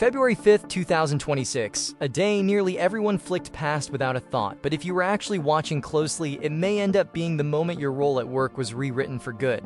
February 5th, 2026, a day nearly everyone flicked past without a thought, but if you were actually watching closely, it may end up being the moment your role at work was rewritten for good.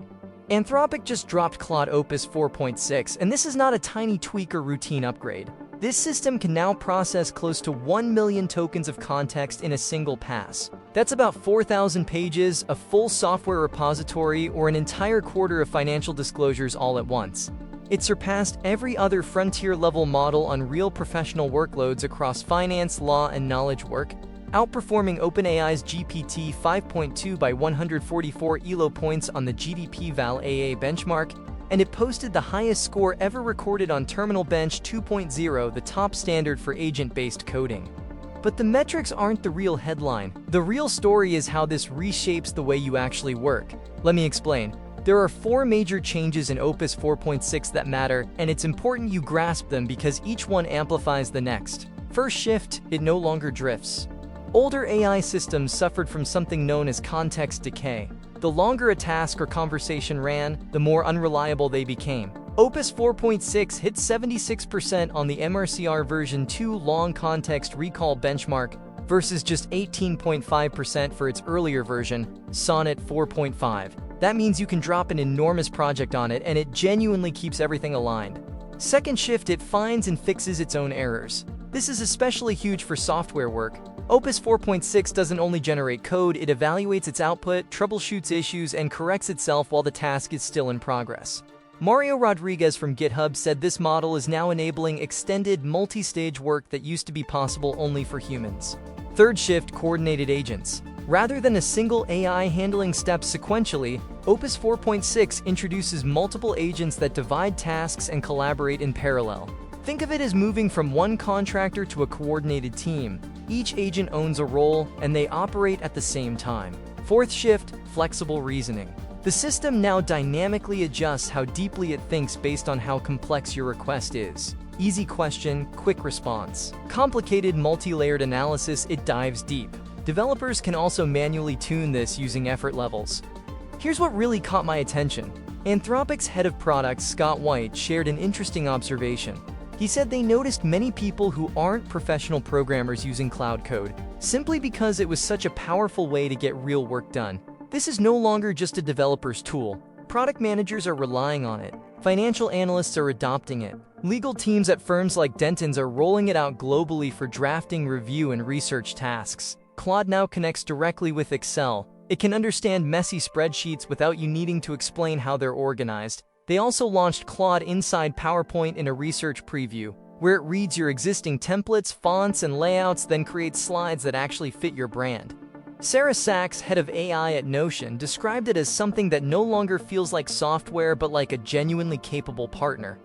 Anthropic just dropped Claude Opus 4.6, and this is not a tiny tweak or routine upgrade. This system can now process close to 1 million tokens of context in a single pass. That's about 4,000 pages, a full software repository, or an entire quarter of financial disclosures all at once. It surpassed every other frontier-level model on real professional workloads across finance, law, and knowledge work, outperforming OpenAI's GPT 5.2 by 144 ELO points on the GDPVal-AA benchmark, and it posted the highest score ever recorded on Terminal Bench 2.0, the top standard for agent-based coding. But the metrics aren't the real headline. The real story is how this reshapes the way you actually work. Let me explain. There are 4 major changes in Opus 4.6 that matter, and it's important you grasp them because each one amplifies the next. First shift, it no longer drifts. Older AI systems suffered from something known as context decay. The longer a task or conversation ran, the more unreliable they became. Opus 4.6 hit 76% on the MRCR version 2 long context recall benchmark versus just 18.5% for its earlier version, Sonnet 4.5. That means you can drop an enormous project on it and it genuinely keeps everything aligned. Second shift, it finds and fixes its own errors. This is especially huge for software work. Opus 4.6 doesn't only generate code, it evaluates its output, troubleshoots issues, and corrects itself while the task is still in progress. Mario Rodriguez from GitHub said this model is now enabling extended, multi-stage work that used to be possible only for humans. Third shift, coordinated agents. Rather than a single AI handling steps sequentially, Opus 4.6 introduces multiple agents that divide tasks and collaborate in parallel. Think of it as moving from one contractor to a coordinated team. Each agent owns a role, and they operate at the same time. Fourth shift, flexible reasoning. The system now dynamically adjusts how deeply it thinks based on how complex your request is. Easy question, quick response. Complicated, multi-layered analysis, it dives deep. Developers can also manually tune this using effort levels. Here's what really caught my attention. Anthropic's head of product, Scott White, shared an interesting observation. He said they noticed many people who aren't professional programmers using Cloud Code, simply because it was such a powerful way to get real work done. This is no longer just a developer's tool. Product managers are relying on it. Financial analysts are adopting it. Legal teams at firms like Dentons are rolling it out globally for drafting, review, and research tasks. Claude now connects directly with Excel. It can understand messy spreadsheets without you needing to explain how they're organized. They also launched Claude inside PowerPoint in a research preview, where it reads your existing templates, fonts, and layouts, then creates slides that actually fit your brand. Sarah Sachs, head of AI at Notion, described it as something that no longer feels like software but like a genuinely capable partner.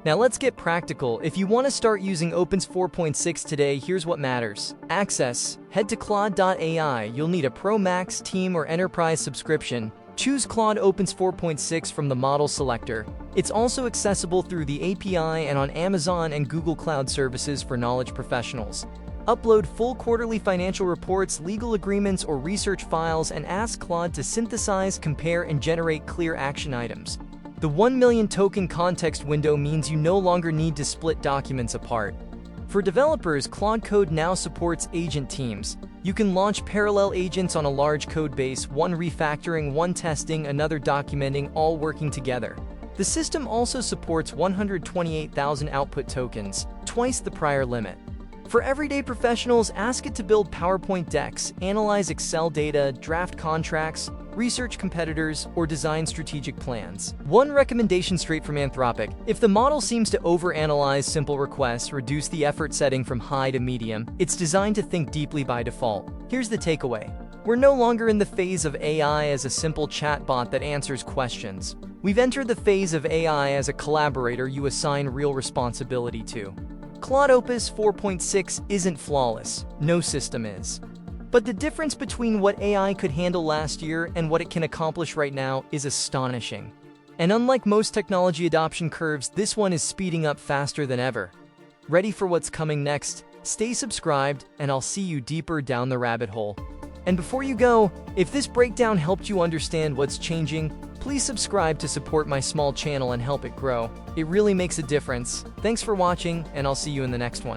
Now let's get practical. If you want to start using Opus 4.6 today, here's what matters. Access. Head to Claude.ai. You'll need a Pro Max, Team, or Enterprise subscription. Choose Claude Opus 4.6 from the model selector. It's also accessible through the API and on Amazon and Google Cloud Services for knowledge professionals. Upload full quarterly financial reports, legal agreements, or research files and ask Claude to synthesize, compare, and generate clear action items. The 1 million token context window means you no longer need to split documents apart. For developers, Claude Code now supports agent teams. You can launch parallel agents on a large code base, one refactoring, one testing, another documenting, all working together. The system also supports 128,000 output tokens, twice the prior limit. For everyday professionals, ask it to build PowerPoint decks, analyze Excel data, draft contracts, research competitors, or design strategic plans. One recommendation straight from Anthropic: if the model seems to overanalyze simple requests, reduce the effort setting from high to medium. It's designed to think deeply by default. Here's the takeaway. We're no longer in the phase of AI as a simple chatbot that answers questions. We've entered the phase of AI as a collaborator you assign real responsibility to. Claude Opus 4.6 isn't flawless. No system is. But the difference between what AI could handle last year and what it can accomplish right now is astonishing. And unlike most technology adoption curves, this one is speeding up faster than ever. Ready for what's coming next? Stay subscribed, and I'll see you deeper down the rabbit hole. And before you go, if this breakdown helped you understand what's changing, Please subscribe to support my small channel and help it grow. It really makes a difference. Thanks for watching, and I'll see you in the next one.